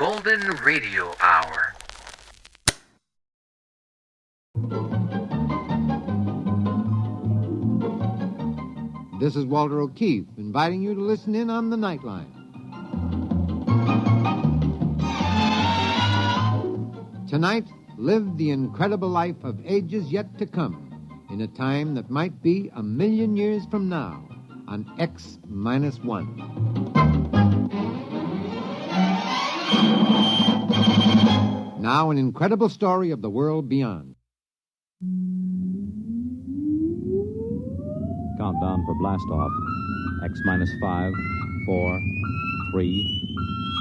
Golden Radio Hour. This is Walter O'Keefe, inviting you to listen in on the Nightline. Tonight, live the incredible life of ages yet to come, in a time that might be 1,000,000 years from now, on X-1. Now, an incredible story of the world beyond. Countdown for blast off. X-5, 4, 3,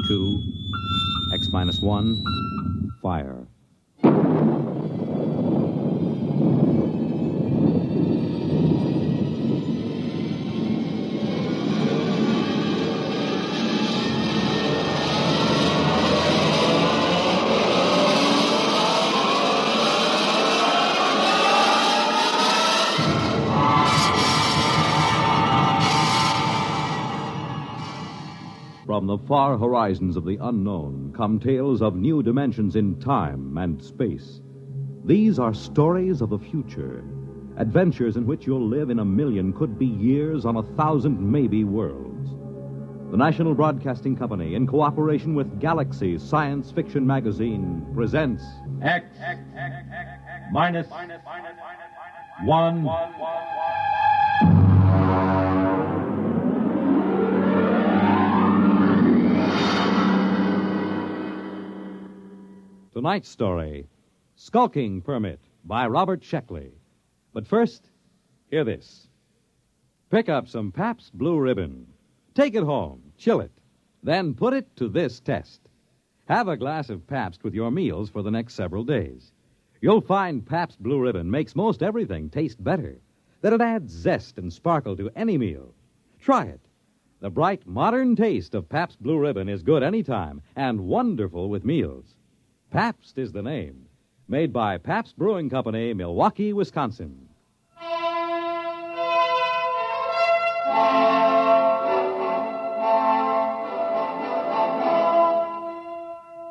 2, X-1, fire. From the far horizons of the unknown come tales of new dimensions in time and space. These are stories of the future, adventures in which you'll live in 1,000,000 could-be years on 1,000 maybe worlds. The National Broadcasting Company, in cooperation with Galaxy Science Fiction Magazine, presents X minus 1. tonight's story, Skulking Permit, by Robert Sheckley. But first, hear this. Pick up some Pabst Blue Ribbon. Take it home, chill it, then put it to this test. Have a glass of Pabst with your meals for the next several days. You'll find Pabst Blue Ribbon makes most everything taste better, that it adds zest and sparkle to any meal. Try it. The bright, modern taste of Pabst Blue Ribbon is good any time and wonderful with meals. Pabst is the name. Made by Pabst Brewing Company, Milwaukee, Wisconsin.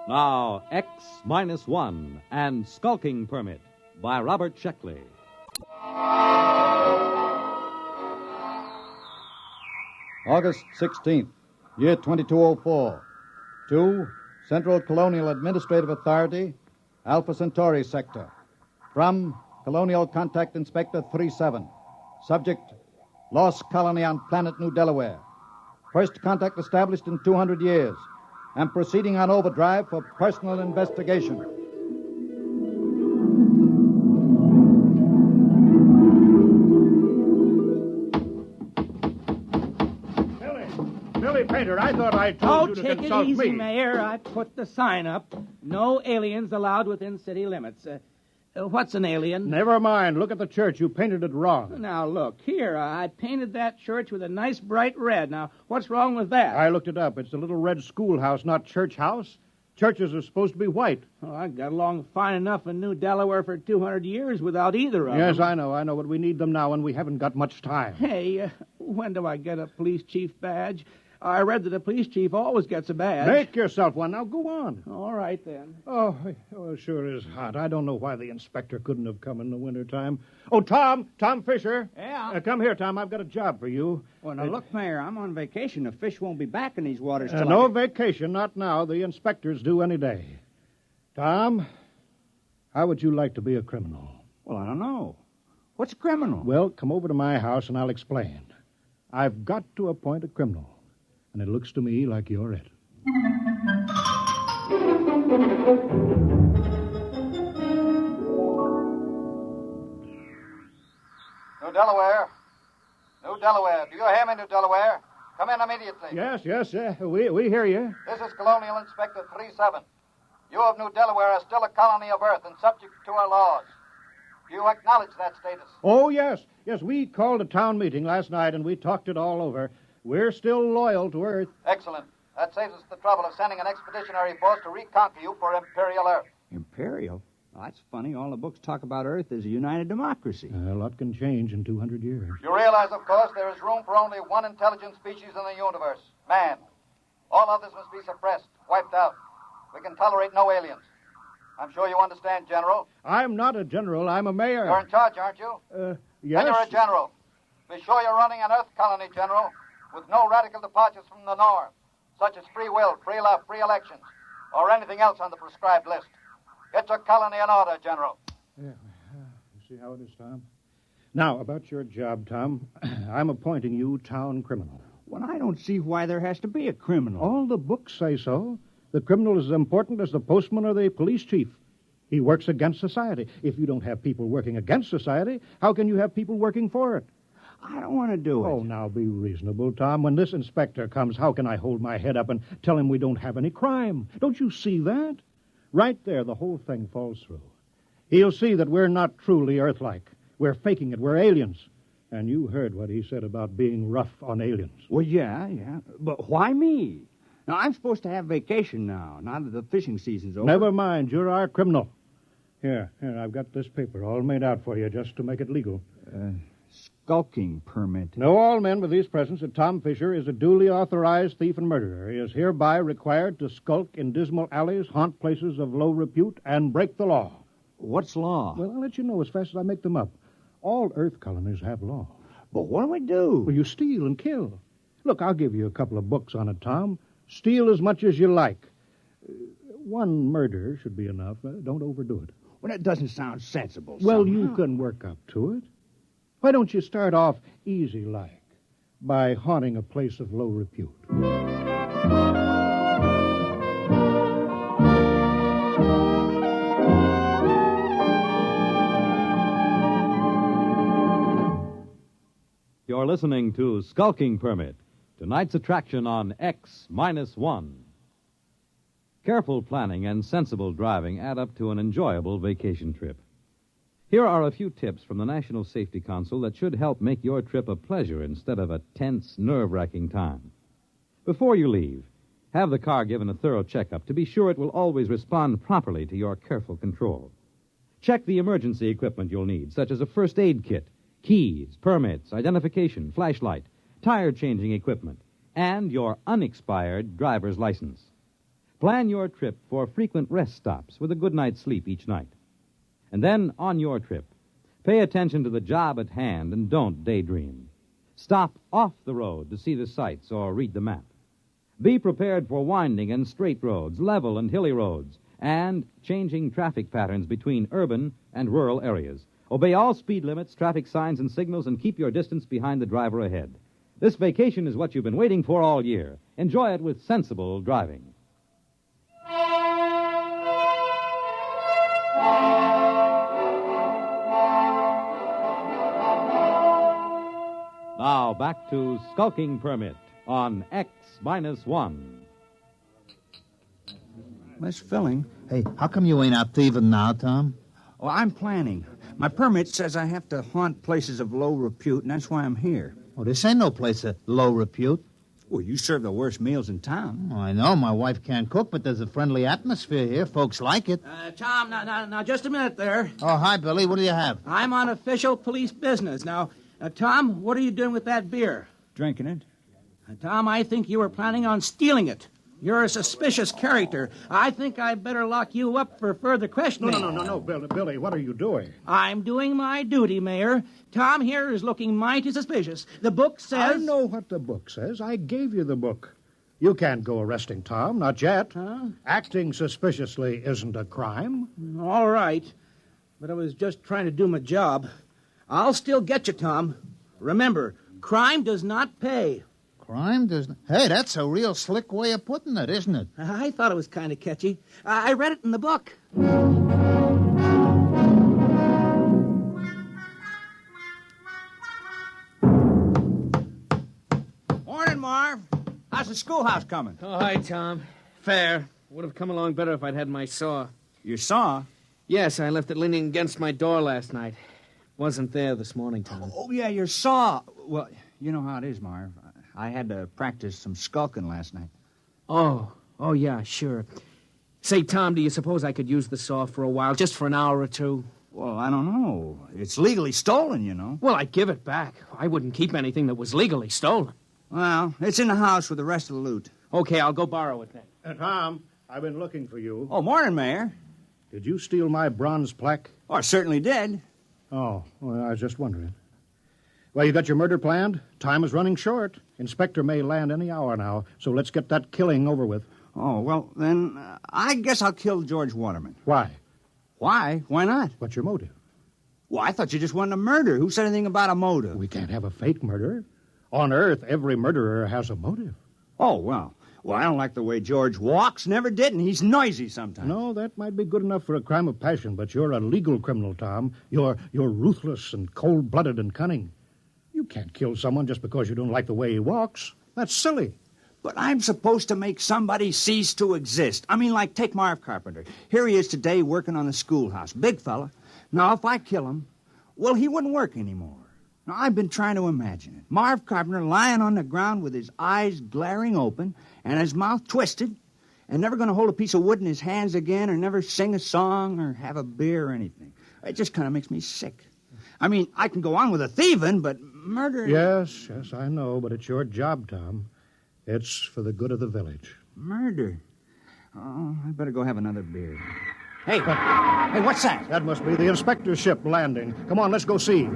Now, X-1 and Skulking Permit by Robert Sheckley. August 16th, year 2204. To Central Colonial Administrative Authority, Alpha Centauri Sector. From Colonial Contact Inspector 37. Subject, lost colony on planet New Delaware. First contact established in 200 years. And proceeding on overdrive for personal investigation. Billy Painter, I thought I told you to consult me. Oh, take it easy, Mayor. I put the sign up. No aliens allowed within city limits. What's an alien? Never mind. Look at the church. You painted it wrong. Now, look. Here, I painted that church with a nice bright red. Now, what's wrong with that? I looked it up. It's a little red schoolhouse, not church house. Churches are supposed to be white. Oh, I got along fine enough in New Delaware for 200 years without either of them. Yes, I know, but we need them now, and we haven't got much time. Hey, when do I get a police chief badge? I read that a police chief always gets a badge. Make yourself one. Now, go on. All right, then. Oh, it sure is hot. I don't know why the inspector couldn't have come in the wintertime. Oh, Tom Fisher. Yeah? Come here, Tom. I've got a job for you. Well, now, look, Mayor, I'm on vacation. The fish won't be back in these waters till No vacation, not now. The inspector's due any day. Tom, how would you like to be a criminal? Well, I don't know. What's a criminal? Well, come over to my house and I'll explain. I've got to appoint a criminal. And it looks to me like you're it. New Delaware. New Delaware. Do you hear me, New Delaware? Come in immediately. Yes, we hear you. This is Colonial Inspector 37. You of New Delaware are still a colony of Earth and subject to our laws. Do you acknowledge that status? Oh, yes. Yes, we called a town meeting last night and we talked it all over. We're still loyal to Earth. Excellent. That saves us the trouble of sending an expeditionary force to reconquer you for Imperial Earth. Imperial? Well, that's funny. All the books talk about Earth as a united democracy. A lot can change in 200 years. You realize, of course, there is room for only one intelligent species in the universe, man. All others must be suppressed, wiped out. We can tolerate no aliens. I'm sure you understand, General. I'm not a general. I'm a mayor. You're in charge, aren't you? Yes. Then you're a general. Be sure you're running an Earth colony, General, with no radical departures from the norm, such as free will, free love, free elections, or anything else on the prescribed list. Get your colony in order, General. Yeah. You see how it is, Tom? Now, about your job, Tom, I'm appointing you town criminal. Well, I don't see why there has to be a criminal. All the books say so. The criminal is as important as the postman or the police chief. He works against society. If you don't have people working against society, how can you have people working for it? I don't want to do it. Oh, now be reasonable, Tom. When this inspector comes, how can I hold my head up and tell him we don't have any crime? Don't you see that? Right there, the whole thing falls through. He'll see that we're not truly Earth-like. We're faking it. We're aliens. And you heard what he said about being rough on aliens. Well, yeah. But why me? Now, I'm supposed to have vacation now that the fishing season's over. Never mind. You're our criminal. Here, I've got this paper all made out for you just to make it legal. Skulking permit. Know all men with these presents that Tom Fisher is a duly authorized thief and murderer. He is hereby required to skulk in dismal alleys, haunt places of low repute, and break the law. What's law? Well, I'll let you know as fast as I make them up. All Earth colonies have law. But what do we do? Well, you steal and kill. Look, I'll give you a couple of books on it, Tom. Steal as much as you like. One murder should be enough. Don't overdo it. Well, that doesn't sound sensible. Well, somehow. you can work up to it. Why don't you start off easy-like by haunting a place of low repute? You're listening to Skulking Permit, tonight's attraction on X-1. Careful planning and sensible driving add up to an enjoyable vacation trip. Here are a few tips from the National Safety Council that should help make your trip a pleasure instead of a tense, nerve-wracking time. Before you leave, have the car given a thorough checkup to be sure it will always respond properly to your careful control. Check the emergency equipment you'll need, such as a first aid kit, keys, permits, identification, flashlight, tire-changing equipment, and your unexpired driver's license. Plan your trip for frequent rest stops with a good night's sleep each night. And then, on your trip, pay attention to the job at hand and don't daydream. Stop off the road to see the sights or read the map. Be prepared for winding and straight roads, level and hilly roads, and changing traffic patterns between urban and rural areas. Obey all speed limits, traffic signs, and signals, and keep your distance behind the driver ahead. This vacation is what you've been waiting for all year. Enjoy it with sensible driving. Now, back to Skulking Permit on X-1. Miss Filling. Hey, how come you ain't out thieving now, Tom? Oh, I'm planning. My permit says I have to haunt places of low repute, and that's why I'm here. Oh, this ain't no place of low repute. Well, you serve the worst meals in town. Oh, I know my wife can't cook, but there's a friendly atmosphere here. Folks like it. Tom, now, just a minute there. Oh, hi, Billy. What do you have? I'm on official police business. Now, Tom, what are you doing with that beer? Drinking it. Tom, I think you were planning on stealing it. You're a suspicious character. I think I'd better lock you up for further questioning. No, Billy, what are you doing? I'm doing my duty, Mayor. Tom here is looking mighty suspicious. The book says... I know what the book says. I gave you the book. You can't go arresting Tom, not yet. Huh? Acting suspiciously isn't a crime. All right. But I was just trying to do my job. I'll still get you, Tom. Remember, crime does not pay. Crime doesn't... Hey, that's a real slick way of putting it, isn't it? I thought it was kind of catchy. I read it in the book. Morning, Marv. How's the schoolhouse coming? Oh, hi, Tom. Fair. Would have come along better if I'd had my saw. You saw? Yes, I left it leaning against my door last night. Wasn't there this morning, Tom. Oh, yeah, your saw. Well, you know how it is, Marv. I had to practice some skulking last night. Oh, yeah, sure. Say, Tom, do you suppose I could use the saw for a while, just for an hour or two? Well, I don't know. It's legally stolen, you know. Well, I'd give it back. I wouldn't keep anything that was legally stolen. Well, it's in the house with the rest of the loot. Okay, I'll go borrow it then. Tom, I've been looking for you. Oh, morning, Mayor. Did you steal my bronze plaque? Oh, I certainly did. Oh, well, I was just wondering. Well, you got your murder planned? Time is running short. Inspector may land any hour now, so let's get that killing over with. Oh, well, then I guess I'll kill George Waterman. Why? Why? Why not? What's your motive? Well, I thought you just wanted a murder. Who said anything about a motive? We can't have a fake murder. On Earth, every murderer has a motive. Oh, well. Well, I don't like the way George walks. Never did, and he's noisy sometimes. No, that might be good enough for a crime of passion, but you're a legal criminal, Tom. You're ruthless and cold-blooded and cunning. You can't kill someone just because you don't like the way he walks. That's silly. But I'm supposed to make somebody cease to exist. I mean, like, take Marv Carpenter. Here he is today working on the schoolhouse. Big fella. Now, if I kill him, well, he wouldn't work anymore. Now, I've been trying to imagine it. Marv Carpenter lying on the ground with his eyes glaring open and his mouth twisted and never going to hold a piece of wood in his hands again or never sing a song or have a beer or anything. It just kind of makes me sick. I mean, I can go on with the thieving, but murder... Yes, I know, but it's your job, Tom. It's for the good of the village. Murder? Oh, I better go have another beer. Hey, hey, what's that? That must be the inspector's ship landing. Come on, let's go see.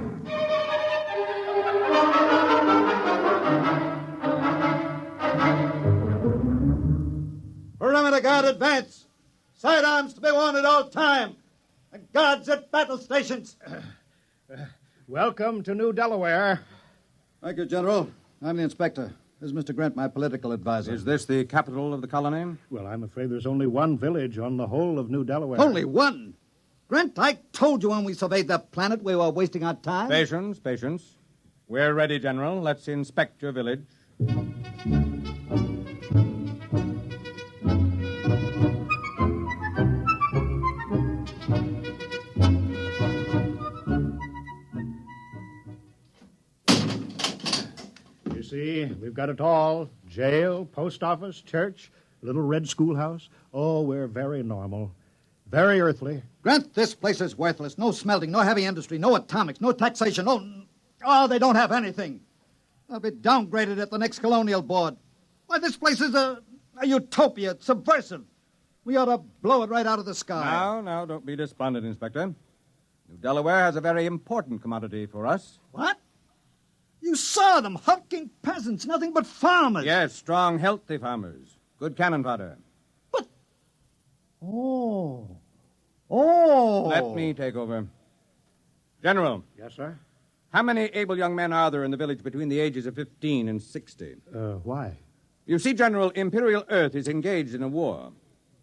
Perimeter guard advance. Sidearms to be worn at all time. And guards at battle stations. Welcome to New Delaware. Thank you, General. I'm the inspector. This is Mr. Grant, my political advisor. Is this the capital of the colony? Well, I'm afraid there's only one village on the whole of New Delaware. Only one? Grant, I told you when we surveyed the planet we were wasting our time. Patience, patience. We're ready, General. Let's inspect your village. You see, we've got it all. Jail, post office, church, little red schoolhouse. Oh, we're very normal. Very earthly. Grant, this place is worthless. No smelting, no heavy industry, no atomics, no taxation, Oh, they don't have anything. They'll be downgraded at the next colonial board. Why, this place is a utopia. It's subversive. We ought to blow it right out of the sky. Now, don't be despondent, Inspector. New Delaware has a very important commodity for us. What? You saw them, hulking peasants, nothing but farmers. Yes, strong, healthy farmers. Good cannon fodder. But... Oh. Let me take over. General. Yes, sir? How many able young men are there in the village between the ages of 15 and 60? Why? You see, General, Imperial Earth is engaged in a war.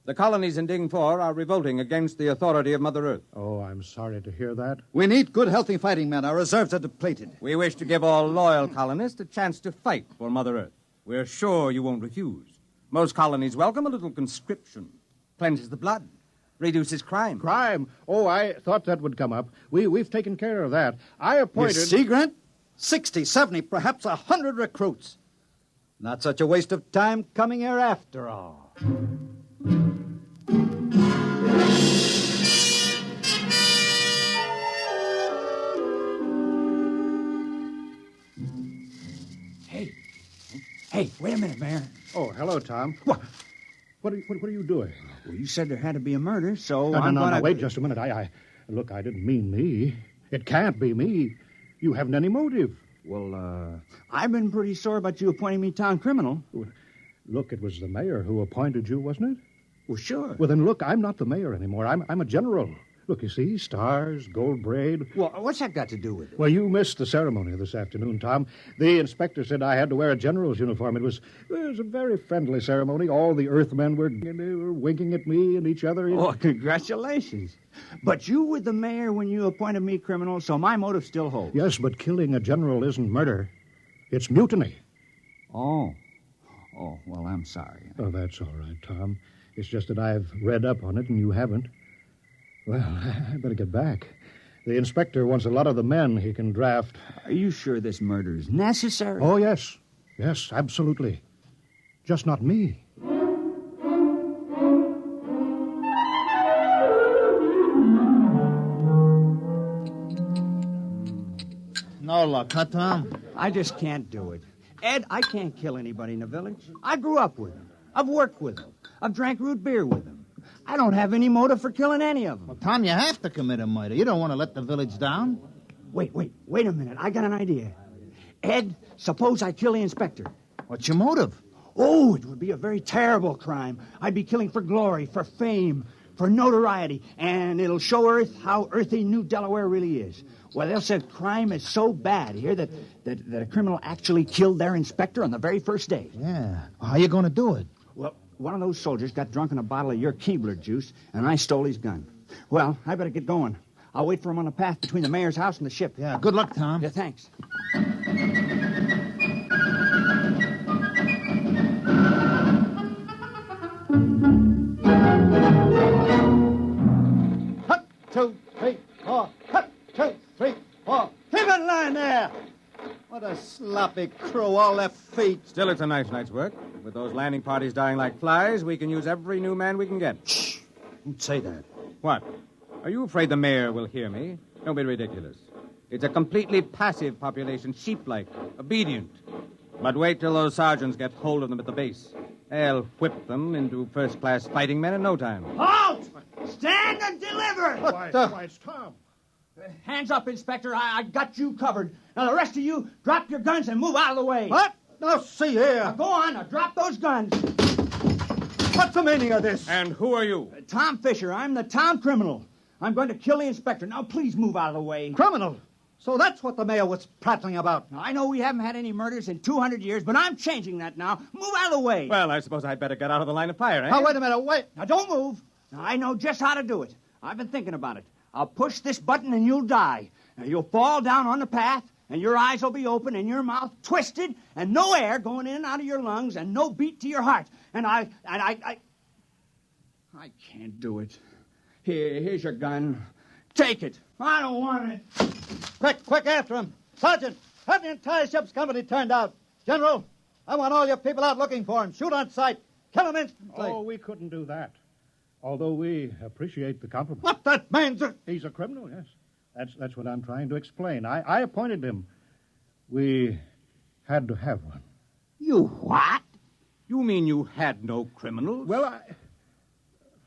The colonies in Ding 4 are revolting against the authority of Mother Earth. Oh, I'm sorry to hear that. We need good, healthy fighting men. Our reserves are depleted. We wish to give all loyal colonists a chance to fight for Mother Earth. We're sure you won't refuse. Most colonies welcome a little conscription. Cleanses the blood. Reduces crime. Crime? Oh, I thought that would come up. We've taken care of that. I appointed... You see, Grant? 60, 70, perhaps 100 recruits. Not such a waste of time coming here after all. Hey, wait a minute, Mayor. Oh, hello, Tom. What are you doing? Well, you said there had to be a murder, so No, wait just a minute. Look, I didn't mean me. It can't be me. You haven't any motive. Well, I've been pretty sore about you appointing me town criminal. Look, it was the mayor who appointed you, wasn't it? Well, sure. Well, then, look, I'm not the mayor anymore. I'm a general. Look, you see, stars, gold braid. Well, what's that got to do with it? Well, you missed the ceremony this afternoon, Tom. The inspector said I had to wear a general's uniform. It was a very friendly ceremony. All the Earthmen were winking at me and each other. Oh, congratulations. But you were the mayor when you appointed me criminal, so my motive still holds. Yes, but killing a general isn't murder. It's mutiny. Oh, well, I'm sorry. Oh, that's all right, Tom. It's just that I've read up on it and you haven't. Well, I better get back. The inspector wants a lot of the men he can draft. Are you sure this murder is necessary? Oh, yes. Yes, absolutely. Just not me. No luck, huh, Tom? I just can't do it. Ed, I can't kill anybody in the village. I grew up with them. I've worked with them. I've drank root beer with them. I don't have any motive for killing any of them. Well, Tom, you have to commit a murder. You don't want to let the village down. Wait a minute. I got an idea. Ed, suppose I kill the inspector. What's your motive? Oh, it would be a very terrible crime. I'd be killing for glory, for fame, for notoriety, and it'll show Earth how earthy New Delaware really is. Well, they'll say crime is so bad here that a criminal actually killed their inspector on the very first day. Yeah. Well, how you going to do it? Well, one of those soldiers got drunk on a bottle of your Keebler juice, and I stole his gun. Well, I better get going. I'll wait for him on the path between the mayor's house and the ship. Yeah, good luck, Tom. Yeah, thanks. Hut, 2, 3, 4. Hut, 2, 3, 4. Keep in line there. What a sloppy crew, all their feet. Still, it's a nice night's work. With those landing parties dying like flies, we can use every new man we can get. Shh. Don't say that. What? Are you afraid the mayor will hear me? Don't be ridiculous. It's a completely passive population, sheep-like, obedient. But wait till those sergeants get hold of them at the base. They'll whip them into first-class fighting men in no time. Halt! Stand and deliver! Why, it's Tom. Hands up, Inspector. I got you covered. Now, the rest of you, drop your guns and move out of the way. What? Now, see here. Now, go on. Now, drop those guns. What's the meaning of this? And who are you? Tom Fisher. I'm the town criminal. I'm going to kill the inspector. Now, please move out of the way. Criminal. So that's what the mayor was prattling about. Now, I know we haven't had any murders in 200 years, but I'm changing that now. Move out of the way. Well, I suppose I'd better get out of the line of fire, eh? Now, wait a minute, wait. Now, don't move. Now, I know just how to do it. I've been thinking about it. I'll push this button and you'll die. Now, you'll fall down on the path, and your eyes will be open and your mouth twisted, and no air going in and out of your lungs, and no beat to your heart. And I can't do it. Here's your gun. Take it. I don't want it. Quick after him. Sergeant, have the entire ship's company turned out. General, I want all your people out looking for him. Shoot on sight. Kill him instantly. Oh, we couldn't do that. Although we appreciate the compliment. What? That man's a... He's a criminal, yes. That's what I'm trying to explain. I appointed him. We had to have one. You what? You mean you had no criminals? Well,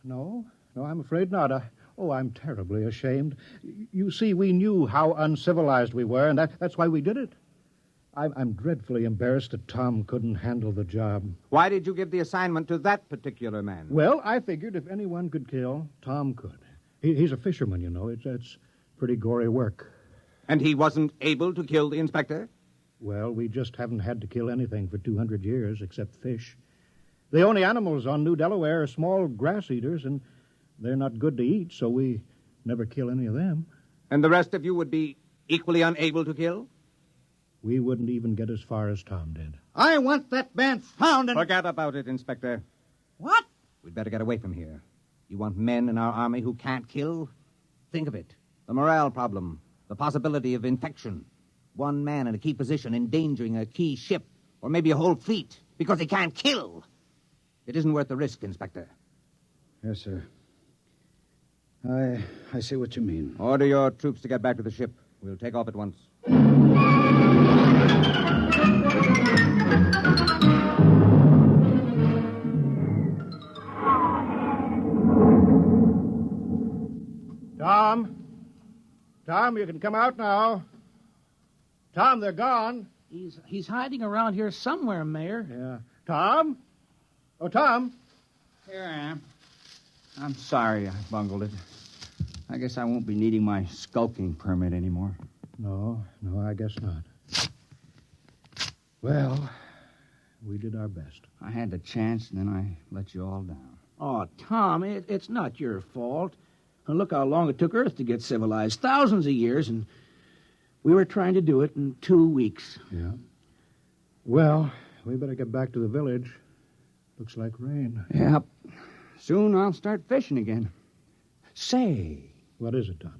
No, I'm afraid not. I'm terribly ashamed. You see, we knew how uncivilized we were, and that's why we did it. I'm dreadfully embarrassed that Tom couldn't handle the job. Why did you give the assignment to that particular man? Well, I figured if anyone could kill, Tom could. He's a fisherman, you know. It's pretty gory work. And he wasn't able to kill the inspector? Well, we just haven't had to kill anything for 200 years except fish. The only animals on New Delaware are small grass eaters, and they're not good to eat, so we never kill any of them. And the rest of you would be equally unable to kill? We wouldn't even get as far as Tom did. I want that man found and... Forget about it, Inspector. What? We'd better get away from here. You want men in our army who can't kill? Think of it. The morale problem. The possibility of infection. One man in a key position endangering a key ship, or maybe a whole fleet, because he can't kill. It isn't worth the risk, Inspector. Yes, sir. I see what you mean. Order your troops to get back to the ship. We'll take off at once. Tom, you can come out now. Tom, they're gone. He's hiding around here somewhere, Mayor. Yeah. Tom? Oh, Tom. Here I am. I'm sorry I bungled it. I guess I won't be needing my skulking permit anymore. No, I guess not. Well, we did our best. I had the chance, and then I let you all down. Oh, Tom, it's not your fault. And look how long it took Earth to get civilized. Thousands of years, and we were trying to do it in 2 weeks. Yeah. Well, we better get back to the village. Looks like rain. Yep. Soon I'll start fishing again. Say. What is it, Tom?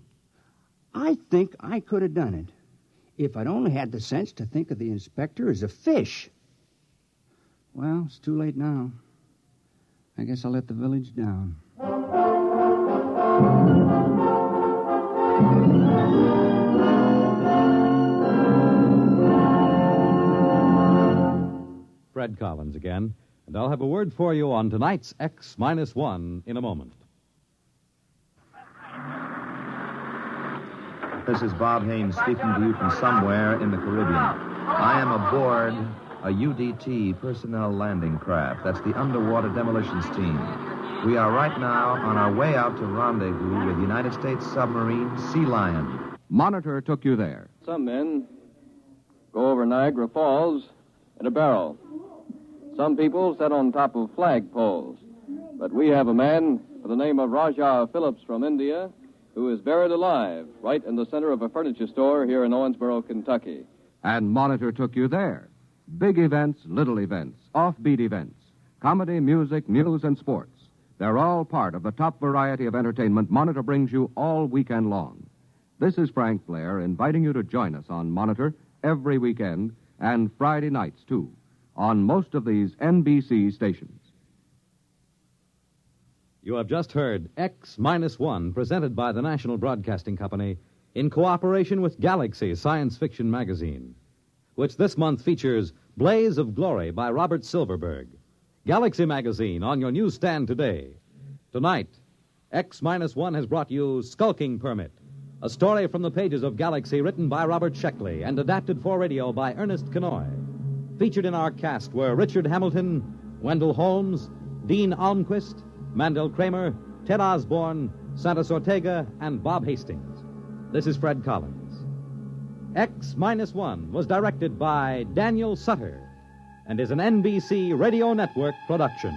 I think I could have done it if I'd only had the sense to think of the inspector as a fish. Well, it's too late now. I guess I'll let the village down. Fred Collins again. And I'll have a word for you on tonight's X-1 in a moment. This is Bob Haynes speaking to you from somewhere in the Caribbean. I am aboard a UDT personnel landing craft. That's the Underwater Demolitions Team. We are right now on our way out to rendezvous with United States submarine Sea Lion. Monitor took you there. Some men go over Niagara Falls in a barrel. Some people sit on top of flagpoles. But we have a man by the name of Rajah Phillips from India who is buried alive right in the center of a furniture store here in Owensboro, Kentucky. And Monitor took you there. Big events, little events, offbeat events, comedy, music, news, and sports. They're all part of the top variety of entertainment Monitor brings you all weekend long. This is Frank Blair inviting you to join us on Monitor every weekend and Friday nights, too, on most of these NBC stations. You have just heard X-1, presented by the National Broadcasting Company in cooperation with Galaxy Science Fiction Magazine, which this month features Blaze of Glory by Robert Silverberg. Galaxy Magazine on your newsstand today. Tonight, X-1 has brought you Skulking Permit, a story from the pages of Galaxy written by Robert Sheckley and adapted for radio by Ernest Kenoy. Featured in our cast were Richard Hamilton, Wendell Holmes, Dean Almquist, Mandel Kramer, Ted Osborne, Santos Ortega, and Bob Hastings. This is Fred Collins. X-1 was directed by Daniel Sutter and is an NBC Radio Network production.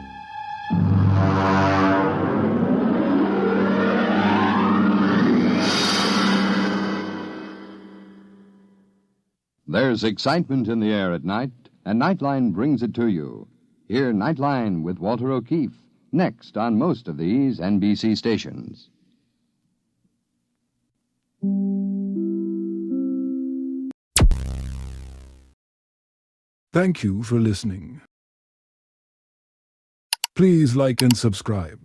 There's excitement in the air at night, and Nightline brings it to you. Hear Nightline with Walter O'Keefe, next on most of these NBC stations. Thank you for listening. Please like and subscribe.